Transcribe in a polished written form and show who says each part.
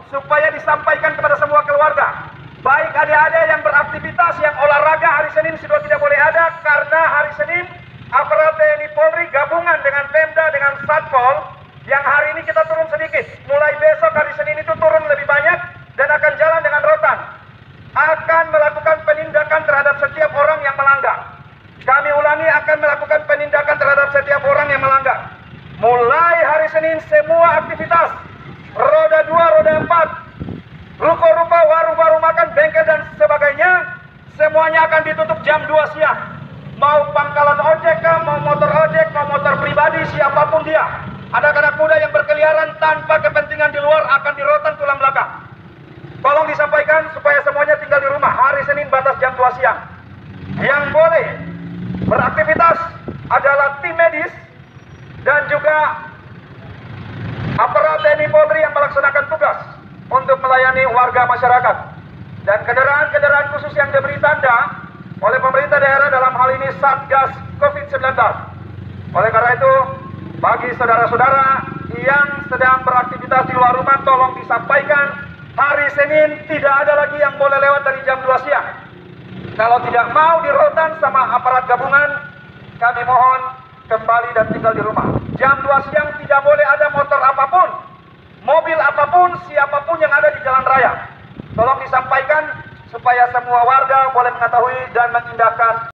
Speaker 1: supaya disampaikan kepada semua keluarga. Baik adik-adik yang beraktivitas, yang olahraga hari Senin sudah tidak boleh ada, karena hari Senin aparat TNI Polri gabungan dengan Pemda, dengan Satpol, yang hari ini kita turun sedikit. Mulai besok hari Senin itu turun lebih banyak dan akan jalan dengan rotan. Akan melakukan penindakan terhadap setiap orang yang melanggar. Kami ulangi, akan melakukan penindakan terhadap setiap orang yang melanggar. Mulai hari Senin semua aktivitas, roda 2, roda 4, ruko-ruko, warung-warung makan, bengkel dan sebagainya, semuanya akan ditutup jam 2 siang. Mau pangkalan ojek, mau motor ojek, mau motor pribadi, siapapun dia. Anak-anak muda yang berkeliaran tanpa kepentingan di luar akan dirotan tulang belakang. Tolong disampaikan supaya semuanya tinggal di rumah. Hari Senin batas jam 2 siang. Yang boleh beraktivitas adalah tim medis dan juga aparat TNI Polri yang melaksanakan tugas untuk melayani warga masyarakat. Dan kendaraan-kendaraan khusus yang diberi tanda oleh pemerintah daerah, dalam hal ini Satgas COVID-19. Oleh karena itu, bagi saudara-saudara yang sedang beraktivitas di luar rumah, tolong disampaikan hari Senin tidak ada lagi yang boleh lewat dari jam 2 siang. Kalau tidak mau dirotan sama aparat gabungan, kami mohon kembali dan tinggal di rumah. Jam 2 siang tidak boleh ada motor apapun, mobil apapun, siapapun yang ada di jalan raya. Tolong disampaikan supaya semua warga boleh mengetahui dan mengindahkan